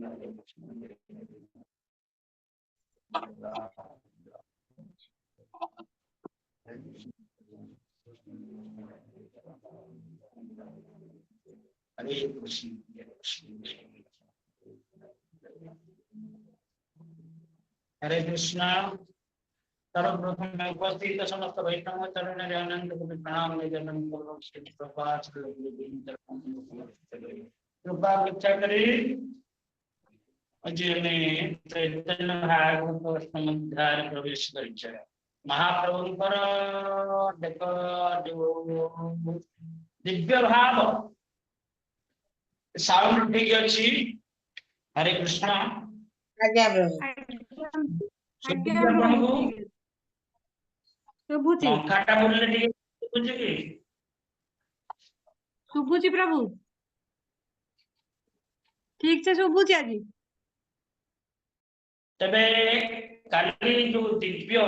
हरे कृष्णा। सर्वप्रथम मैं उपस्थित समस्त वैष्णव चरण आनंद प्रणाम निवेदन कृपा भिक्षा करी चैतन्य भागवत अष्टम अध्याय प्रवेश कर महाप्रभुंकर देख जो दिव्य भाव साउंड ठीक अच्छी। हरे कृष्णा। आज्ञा प्रभु पंखाटा बोलले ठीक शुभुची प्रभु ठीक से शुभुची आज तबे काली जो दिव्य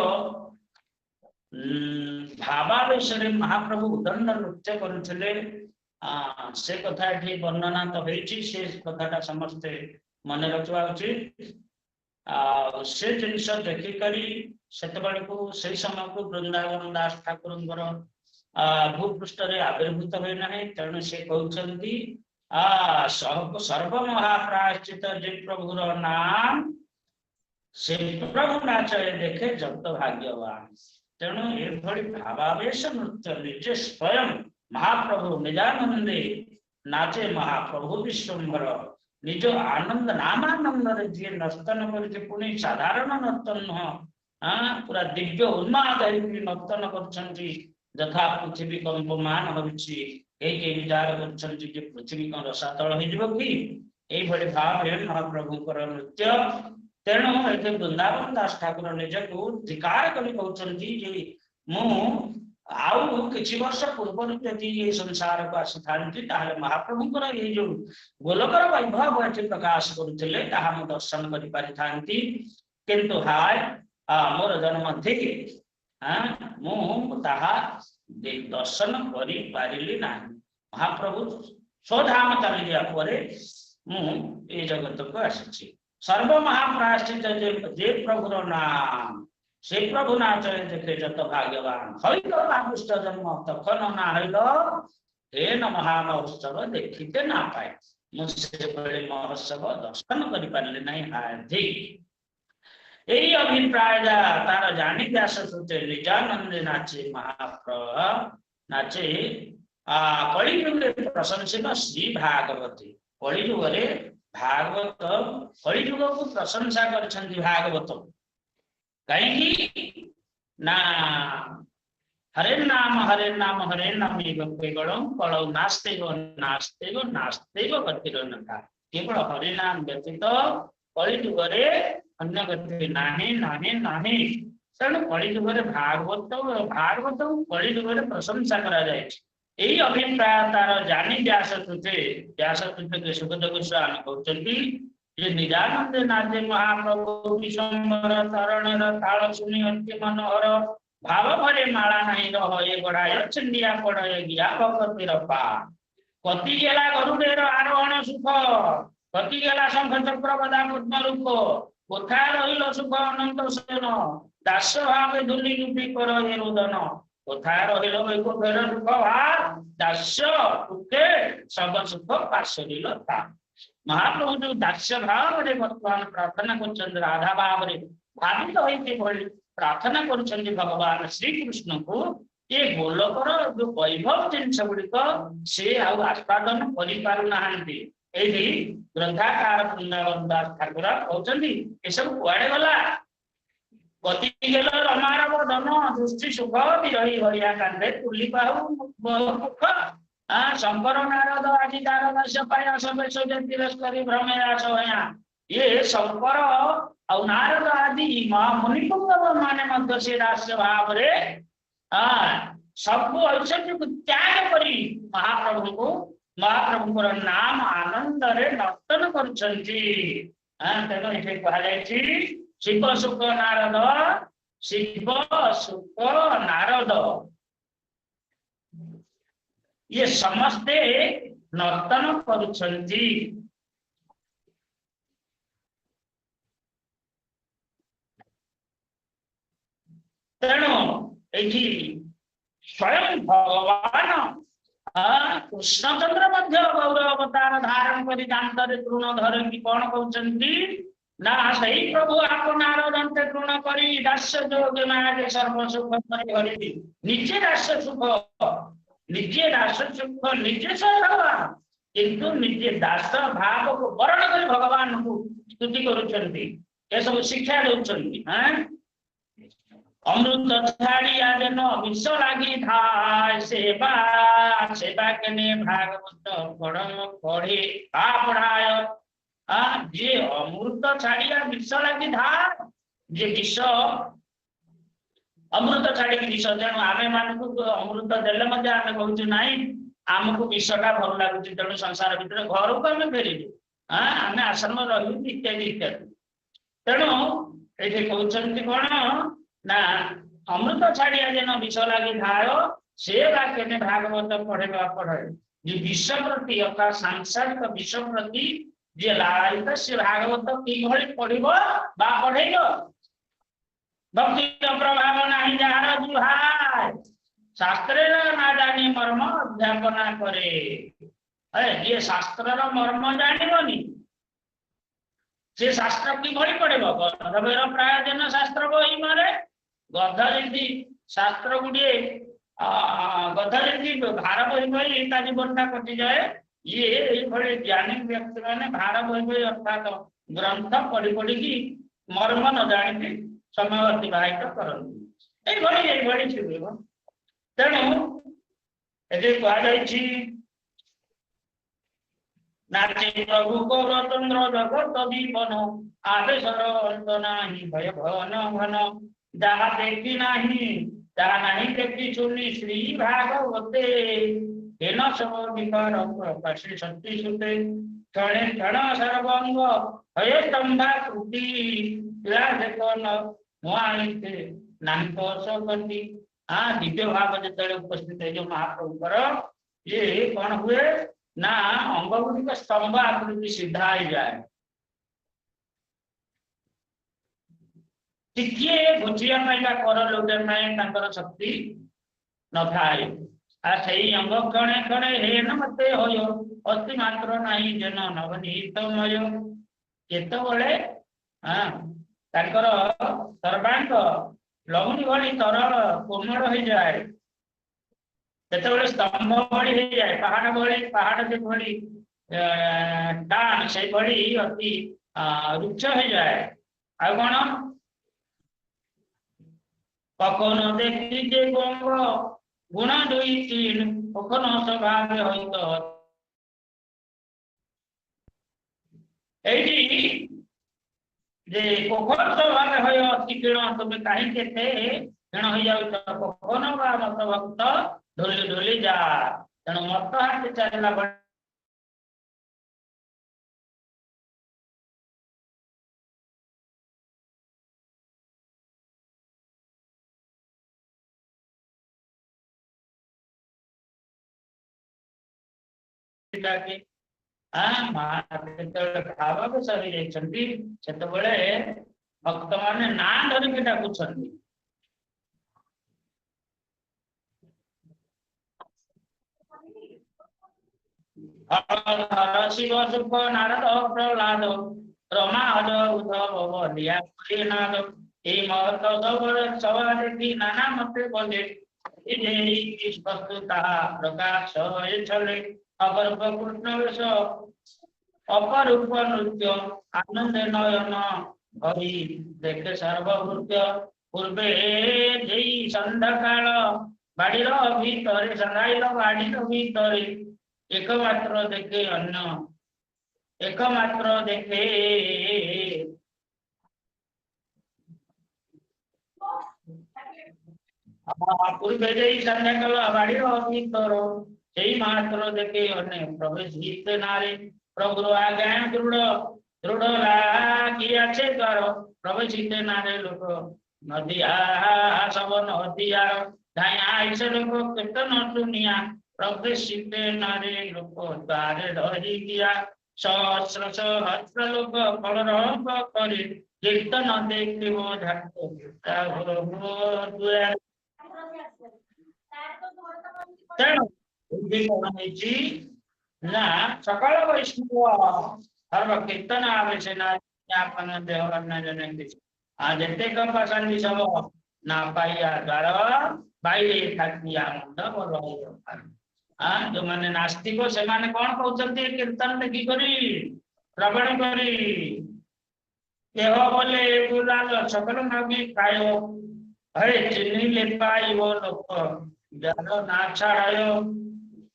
भावावेश महाप्रभु उदंड नृत्य करथिले से कथा एठी वर्णना तो होईची से कथाटा समस्ते मन रखवा उचित। से जिनस देखी करी सेतबेले को से समय को वृंदावन दास ठाकुर भूपृष्ठ आविर्भूत हुए ना तेणु से कहते सर्वमहाप्रायश्चित जे प्रभुर नाम से प्रभु नाचय देखे जत भाग्यवान। तेणु ये भावावेश नृत्य निजे स्वयं महाप्रभु निजानंदे नाचे महाप्रभु विश्वम्बर निज आनंद नामानंद जी नर्तन करके पुणी साधारण नर्तन नुह पूरा दिव्य उन्माद नर्तन कर यथा पृथ्वी कंपमान होची विचार कर पृथ्वी कौन रसातल हो कि यही भाव महाप्रभु नृत्य। तेणु ये वृंदावन दास ठाकुर निज को धिकार कर किछि वर्ष पूर्व यदि ये संसार को आसी था महाप्रभुंर ये जो गोलकर वैभव ये प्रकाश करुले दर्शन कर किंतु हाय मोर जन्म थी दर्शन कर पारिली ना। महाप्रभु स्वधाम चली गया ये जगत को आसी सर्वमहाप्रायश्चित जे प्रभुर नाम से प्रभु नाचय देखे जत भाग्यवान हईल आकृष्ट जन्म तखन ना हईल हे न महामहोत्सव देखते ना पाए मुझसे बड़े महोत्सव दर्शन कर पारे नहीं हार्दिक यही अभिप्राय तार जानी व्यास श्रुते निजानंदे नाचे महाप्रभु नाचे कलियुगे प्रशंसित श्री भागवती कलियुगे भागवत कलियुग को प्रशंसा कर भागवत कहीं ना हरे नाम हरे नाम कलौ नास्ते गतिरनका केवल हरे नाम व्यतीत कलियुगे अन्य गति नाही नाही नाही। तेणु कलियुगे भागवत कलियुगे प्रशंसा करा जाए यही अभिप्राय तार जानी व्यास श्रुते के सुखदेव गोस्वामी कहते ये निजानंद नाचे महाप्रभु विश्वम्बर तरण ताल सुनी अति मनोहर भाव भरे माला नहीं रह ये गढ़ाय चिंडिया पड़े गिया भगवती रपा कति गेला गरुडेर आरोहण सुख कति गेला शंख चक्र गदा पद्म रूप कोथा रहिल सुख अनंत सेन दास भाव धूलि लुटी कर ये रुदन कोथा रहिल वैको फेर सुख भाव दास तुके सब सुख पाशरिल था। महाप्रभु जो दास्य भाव वर्तमान प्रार्थना कर राधा भाव भावित होती प्रार्थना कर भगवान श्री कृष्ण को ये गोलकर जो वैभव जिनस गुड़िक से आस्वादन कर ग्रंथाकार वृंदावन दास ठाकुर कहते ये सब कुआड़े गला गति गेल रमार धन दृष्टि सुख विरही हरिया कांदे तुली बाहु मुख शंकर नारद आदि दास भ्रमेरा ये शंकर और नारद आदि मुनिपुंग माने से दास्य भाव सब ऐश्वर्य को त्याग करी महाप्रभु नाम आनंद रे नर्तन कर शिव सुख नारद ये समस्ते नर्तन करुछंती तेणु एठी स्वयं भगवान कृष्णचंद्र मध्य गौर अवतार धारण कर दांतर तृण धर कि कौन कहते ना सही प्रभु आपनार दंते तृण करी दास्य जोग मागे सर्व सुख हरि निजे दास्य सुख निजे सह किंतु निजे दास भाव को वर्ण कर भगवान को स्तुति करुछंती ये सब शिक्षा दउछंती हैं अमृत छाड़िया जन विष लगी था सेवा सेवा के भागवत पढ़े आ पढ़ाय जे अमृत छाड़िया विष लगी था जे विष अमृत छाड़ी विष तेणु आम मानक अमृत देले आम कहूँ ना आमको विषटा भल लगुच तेणु संसार भितर घर को आम फेरलु आम आश्रम रही इत्यादि इत्यादि तेणु ये कहते कौन ना अमृत छाड़िया जेन विष लगी धाय से वाक्य भागवत पढ़ेगा पढ़े जो विष प्रति अर्थात सांसारिक विष प्रति जे लालित से भागवत किभली पढ़िबो बा पढ़ेगा भक्ति प्रभाव नहीं जार जुहाय शास्त्र ना जानी मर्म अध्यापना करे ये शास्त्र मर्म जानिबनी से शास्त्र किभली पढ़िबो गधबेर प्राय जन शास्त्र बही मारे गधा जी शास्त्र गुड़े गधा जी भार बही बही का जीवनटा कटि जाए ये ज्ञानी व्यक्ति मैंने भार बही बही अर्थात ग्रंथ पढ़ी पढ़ी की मर्म न जानी समय अतिबाहित करती तेणु ये कहुई नाचे प्रभु को चंद्र जगत दीपन आदेशर अंत नाही भय भन घन जहा देखी नहीं जहा नहीं देखी सुनी श्री भागवते हेन सब विकार प्रकाशी शक्ति सुते क्षणे क्षण सर्वंग हय स्तंभा कृति दिव्य भाव जो उपस्थित है जो महाप्रभुकर ये कौन हुए ना अंग गुड़िक स्तंभ आकृति सीधा ही जाए टिके बुझिया कर लुटा शक्ति न थाए अंग कणे कणे हेन मते होयो अति मात्र नहीं जन नवनीतमय केतबले सर्वांग लवणी भली तरल कोमल हो जाए केतबले स्तंभ भली हो जाए पहाड़ जो भली टाण से भली अति रुक्ष हो जाए आ कौन कखन देखी जे गंग गुण दुई तीन कखन स्वभाव हईत जे कखन स्वभाव हय अति किण तुम कहीं किण हो जाऊच कखन बा मत भक्त ढोली ढोली जा तेणु मत हाथ चलला भाव सरी जाते भक्त मान ना धरिक डाकुंट शिव सुख नारद प्रहलाद रमा उद्धव नाद ये महत सभा देखी नाना मत बोले वस्तुता प्रकाश छले अगर्भ कृष्ण वेश अपरूप नृत्य आनंद नयन हरि देखे सर्वभृत्य पूर्वे जई संध्या काल बाड़ीर भीतर संधाइल बाड़ीर भीतर एकमात्र देखे अन्न एकमात्र देखे पूर्वे जई संध्या काल बाड़ीर भीतर সেই মাত্র দেখে অনেক প্রবেশ হিতে নারে প্রভুর আজ্ঞা দৃঢ় দৃঢ় লাগিয়াছে দ্বার প্রবেশ হিতে নারে লোক নদিয়া সব নদিয়া ধায়া আইসে লোক কীর্তন শুনিয়া প্রবেশ হিতে নারে লোক দ্বারে ধরি গিয়া सहस्र सहस्र लोक फलरभ करे कीर्तन देखिबो ढाको तेणु ना सकल वैष्णव सर्व कीर्तन आवेशना ज्ञापन देवरना जनंती आ जते कंपासन सब ना पाइया द्वारा बाइले थाकिया मुंड बरो आ जो माने नास्तिक से माने कोन कहउछंती कीर्तन देखि करी श्रवण करी केह बोले गुलाल सकल नामी कायो हरे चिन्नी ले पाइबो लोक जानो ना छाड़ायो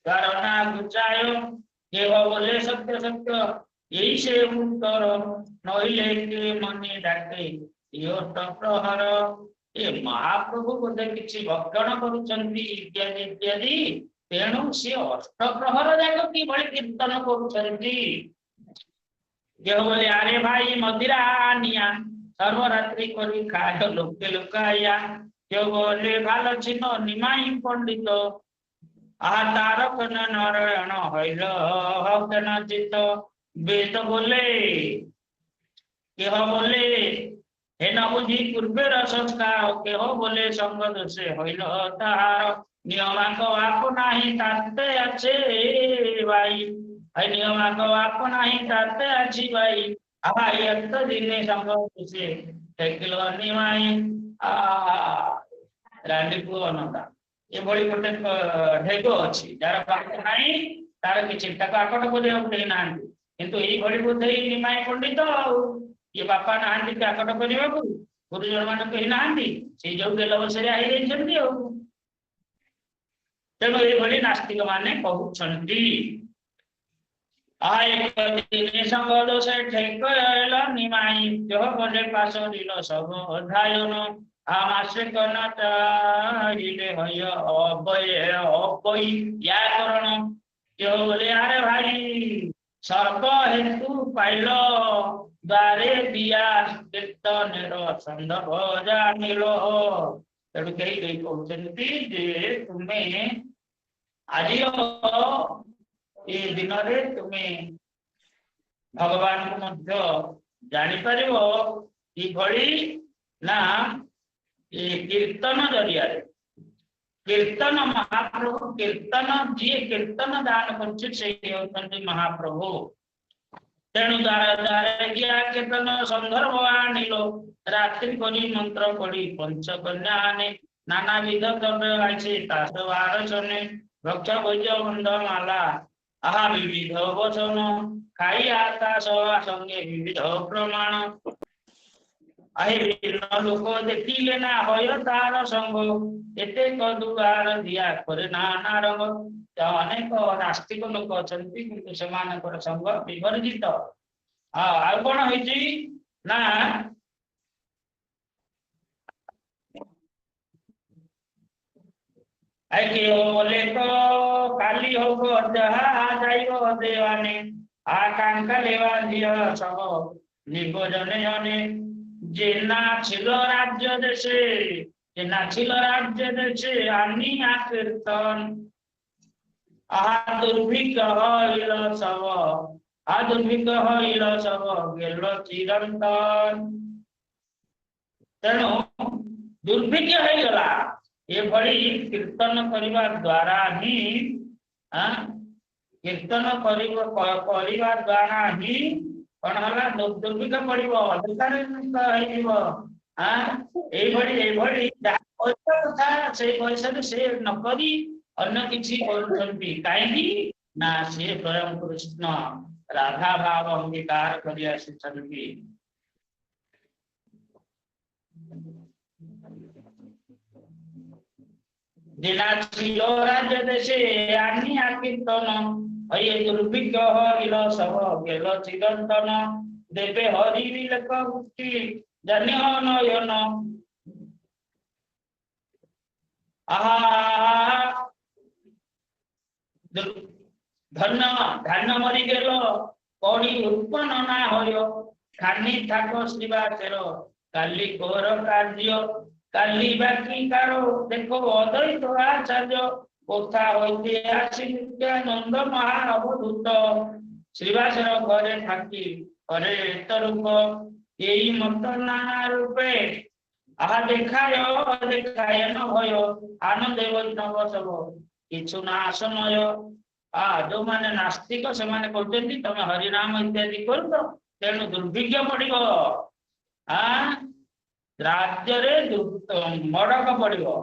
गारो ना गुचायो केह बोले सत्य सत्य यही से उत्तर नहिले के मने डाके यो प्रहर ये महाप्रभु बोधे किछि भक्षण करूछंती इत्यादि इत्यादि तेणु से अष्ट प्रहर जाक कि बड़ी कीर्तन करूछंती केह बोले अरे भाई मदिरा निया सर्वरात्रि करी खाय लोके लोकाया केह बोले भाल छिनो निमाई पंडित आ तारक नारायण हईल हकन चित वेद बोले केह बोले हे न बुझी पूर्वेर संस्कार केह बोले संग दोषे हईल ताहार नियमाक आप नाही ताते अच्छे भाई है नियमाक आप नाही ताते अच्छी भाई भाई अंत दिने संग दोषे टेकिलो निमाई आ रांडी को अनता ये बड़ी गोटे ढेग अच्छी जार पाखे नहीं तार किसी आकट को दे ना किंतु यही घड़ी बोधे निमाई पंडित ये बापा नहांती आकट करने को गुरुजन मान कही ना से जो गेल बसरे आई तेणु ये नास्तिक माने कहउछंती आय कदिने संग दोष ठेकल निमाई जो बोले पासरिल सब अधायन आमासे कनटाइले हय अबय अबई या करण जो बोले अरे भाई सर्प हेतु पाइल द्वारे दिया कीर्तनेर संदर्भ जानिल तेणु कही गई कहते जे तुम्हें आज ये दिन में तुम्हें भगवान को मध्य जानी परिवो ई भली ना ये कीर्तन जरिया कीर्तन महाप्रभु कीर्तन जी कीर्तन दान कर महाप्रभु तेणु द्वारा द्वारा किया कीर्तन संदर्भ आनिलो रात्रि करी मंत्र पढ़ी पंचकन्या आने नाना विध द्रव्य आछे तास वारसने भक्ष भोज बंध माला आहा विविध वचन खाई आता सवा संगे विविध प्रमाण आहे लोक देखिले ना होय तार संग एते कदुआर दिया करे नाना रंग अनेक नास्तिक लोक अछंती किंतु सेमानकर संग विवर्जित आ कोन होइची ना आके बोले तो काली हो जहा जाइबो देवाने आकांक्षा लेवा दिया सब निबोजने जने जेना छिलो राज्य देशे जेना छिलो राज्य देशे आनी कीर्तन आ दुर्भिक्ष हईल सब आ दुर्भिक्ष हईल सब गेलो चिरंतन तेणु दुर्भिक्ष हो गला ये भली कीर्तन करने द्वारा ही कीर्तन करने द्वारा ही कौन है दुर्भिक्ष पड़ो कथा से पैसा से नकरी अन्य किसी कहीं ना से स्वयं कृष्ण राधा भाव अंगीकार कर राज्य देशे आनी कीर्तन ये दुर्भिक्ष हईल सब गेल चिरंतन देवे हरि विलेख मुक्ति जन्य नयन आहा धन्य धान्य मरी गेल कौड़ी उत्पन्न ना हो खानी थाक श्रीवाचर काली घोर कार्य काली बाकी कारो देखो अद्वैत आचार्य कथा होते आसी नित्यानंद महाअवधूत श्रीवासर घरे थाकी करे तरूप यही मत नाना रूपे आहा देखाय देखाय न भय आनंद वैष्णव सब किछु ना आसनय जो माने नास्तिक से माने कहते तमे हरिनाम इत्यादि कर तेणु दुर्भिक्ष पड़ो राज्य मड़क पड़ो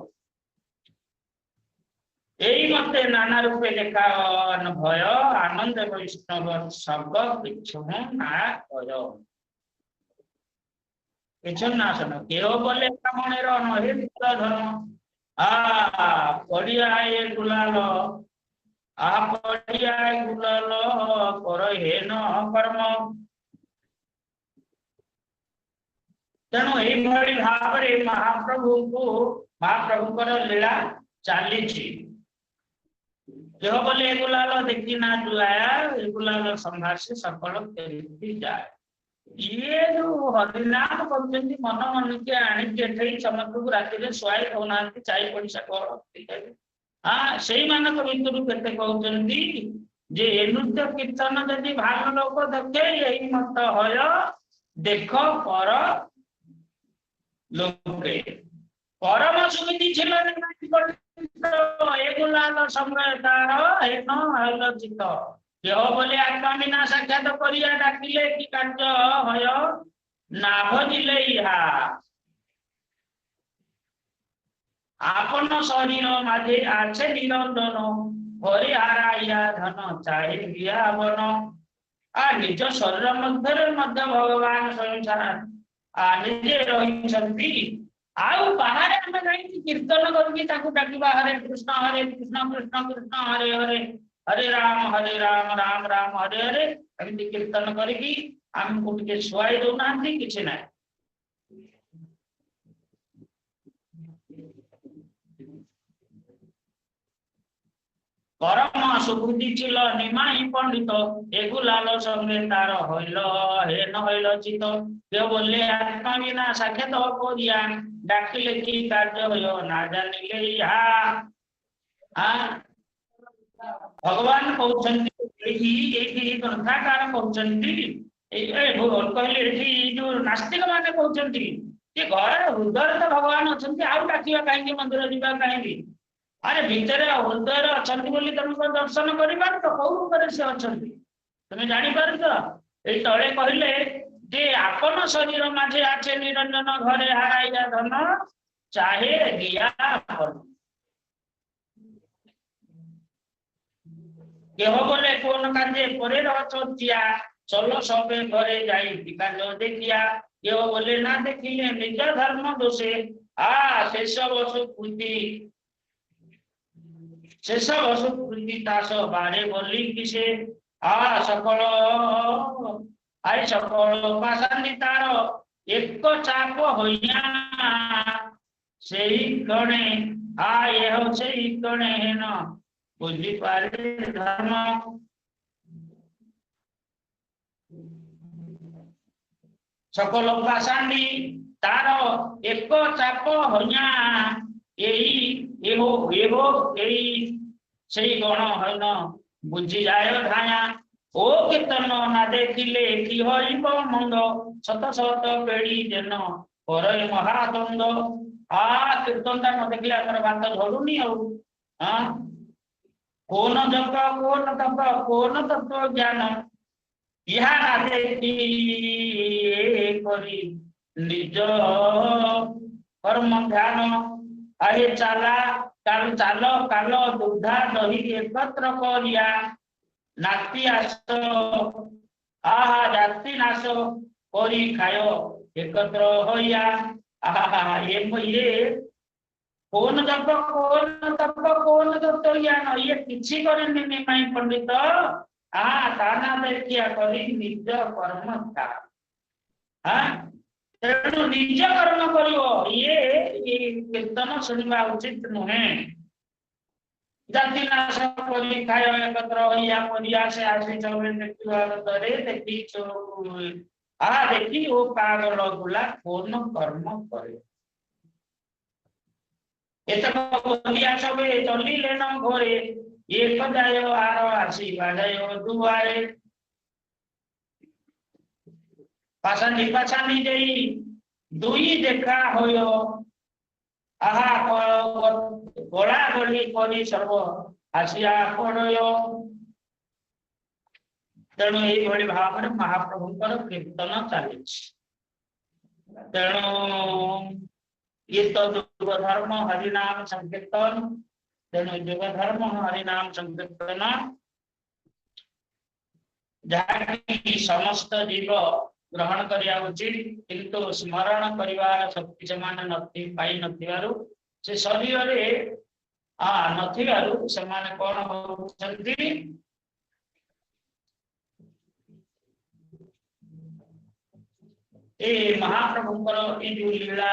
यही मत नाना रूपे देखा भय आनंद वैष्णव सब किछु ना भय किछु नाशन केह बोले ब्राह्मणेर नहे धर्म पड़िया ये गुलाल पड़िया गुलाल कर हे न कर्म तेणु यही भाव महाप्रभु को महाप्रभुकर लीला चली जो बोले गुलाल देखी ना जुलाया गुलाल संभार से सफल जाए ये जो हरिनाम कर मन मन के आनी समस्त को राति शुआई दौना चाई पैसा कौन हाँ से मान भर कहते जे नृत्य कीर्तन जदि भाग लोक देखे यही मत हय देख पर लोके परम सुविधि गुलाल समय तार चित्त देह बोले आत्मा बिना साक्षात करिया डाकिले कि कार्य हय ना भजिले इहा आपन शरीर माझे आछे निरंजन हरिहाराइया धन चाहे दिया बन निज शरीर मध्य भगवान स्वयं सारा निजे रही बाहर कीर्तन करके हरे कृष्ण कृष्ण कृष्ण हरे हरे हरे राम राम राम हरे हरे एमती कीर्तन करके शुआई दौना कि ना परम सुबुद्धि चिल निमाई पंडित एगुलाल संगे तार हईल हे न हईल चित देव बोले आत्मा बिना साक्षात करिया डाकिले कि कार्य हय ना जानिले भगवान कहते ग्रंथाकार कहते जो नास्तिक माने कहते घर हृदय तो भगवान अच्छा आउ डाकिया कहीं मंदिर जावा कहीं अरे भितर हृदय अच्छा तुम दर्शन कर कौ से अच्छा तुम जापर ये तले कहले जे आपन शरीर माझे आछे निरंजन घरे हाराइया धन चाहे दिया केह बोले कौन कार्य परे रचिया चलो सबे घरे जाई कार्य देखिया केह बोले ना देखिले निज धर्म दोषे शेष वसुकृति तास बारे बोली किसे सकल आई सकल पासानी तार एक चाप होइया सेही गणे यह सेही गणे है न बुद्धि पारे धर्म सकल पासानी तार एक चाप होइया गण है न बुझी जाय धाया ओ कीर्तन ना देखिले कि हईब मंद शत शत पेड़ी जेन पर महादंड कीर्तन न देखिले आम बात धरुनी कौन जप कौन तप कौन तत्व ज्ञान यह ना देखी निज कर्म ध्यान अरे चला काल चाल काल दुग्धा दही एकत्र करिया नाती आस जाति नाश करी खाय एकत्र होइया ये कौन जप कौन तप कौन तत्व ज्ञान ये किछि करनी निमाई पंडित ताना देखिया करी निज कर्म था तेणु निज कर्म कर ये कीर्तन शुणा उचित नुहे जाति नाश करी खाय एकत्र होइया परिया से आसी चौबे देखी देखी वो पागल गुला कौन कर्म करे एतक बोलिया सबे चलिले न घरे एक जाय आर आसी बाजाय दुआरे पाछानी जाई दुई देखा होयो आहा गोला गोली करी सर्व आसिया पड़यो। तेणु यही भाव में महाप्रभुंकर कीर्तन चली। तेणु ये तो युग धर्म हरिनाम संकीर्तन। तेणु युग धर्म हरिनाम संकीर्तन जहाँकि समस्त जीव ग्रहण करिया उचित किंतु स्मरण करिवार शक्ति समान पाई नथिबारु से शरीर रे नथिबारु समान कोन होउछंती ए महाप्रभुंकर ए जो लीला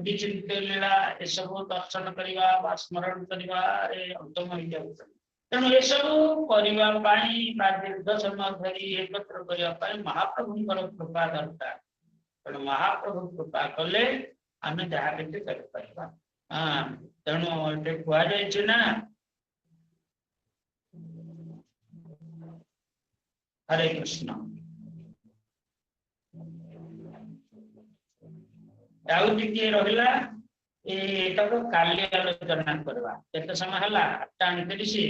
विचित्र लीला ए सब दर्शन करिवा बा स्मरण करिवा रे उत्तम हो जाउ। तेणु ये सब करने दीर्घ समय धरी एकत्र करने महाप्रभुंकर कृपा दरकार। तेणु महाप्रभु कृपा कले आम जहाँ कि कर। तेणु ये कहुई ना हरे कृष्ण रहा एटा तो काली आलोचना करवा केते समय हला 8:39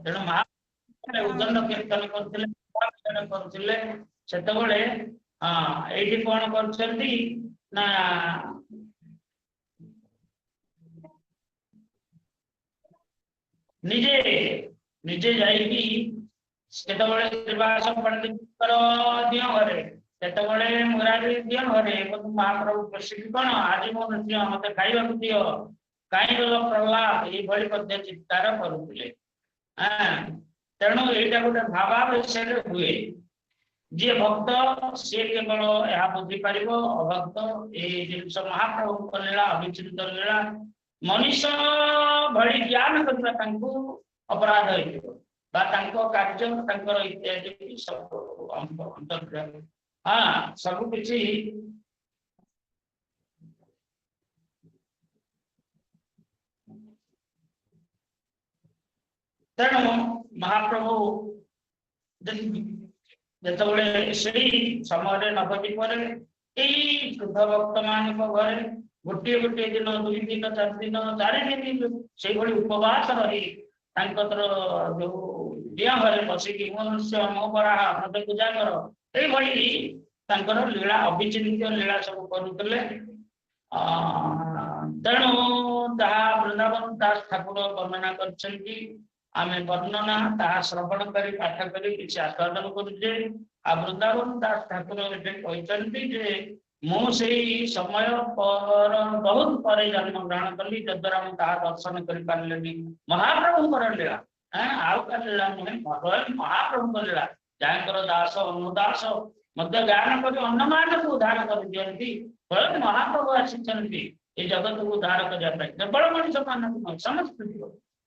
तेणु महाप्रभु उदंड कीर्तन करथिले सेतबेले एठी कोन करछंती ना निजे निजे जाईकी सेतबेले त्रिवास पंडित कर दियो घरे सेतबेले मुरारी दियो घरे महाप्रभु प्रसिद्ध कोन आज मो दियो मते खाइबा को दियो काई प्रभाव ये भली पद्धति चित्तार करुले। तेणु एटा गोटे भावावेश हुए जी भक्त सी केवल यह बुझी पार अभक्त ये जिन महाप्रभु लीला अविचित लीला मनीष भली ज्ञान करने अपराध कार्य इत्यादि सब अंतर्ग्रह सब किसी तेणु महाप्रभु जिते से समय न बजी पर शुद्ध भक्त मान घरे गोटे गोटे दिन 2 दिन 4 दिन 4 दिन से उपवास रही जो दिया घरे बसिकी मनुष्य मो परा मत पूजा कर लीला अविचिन्त्य लीला सब करुले। तेणु जहाँ वृंदावन दास ठाकुर वर्णना करछंती आमे वर्णना ताहा श्रवण करी पाठ करी किसी आस्वादन करुचे। आ वृंदावन दास ठाकुर कहते जे मु समय पर बहुत पर जन्म ग्रहण कली जद्वारा मुझे दर्शन कर पारे महाप्रभु लीला आउ का लीला नुहे भगवान महाप्रभु लीला जहाँकर दास अनुदास मध्य ज्ञान कर अन्न मान को उद्धार कर दिखती महाप्रभु आसी ये जगत को उद्धार करने केवल मनुष्य मान समस्त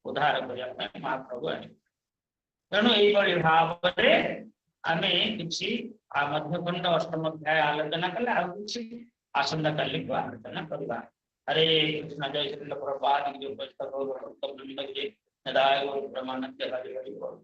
उद्धार करने महाप्रभु आए। तेणु ये भाव आम कि मध्यखंड अष्टम अध्याय आलोचना कले आसंता काली को आलोचना करवा। हरे कृष्ण जय श्री प्रभुपाद की पुस्तक प्रमाण हरि हरि बोल।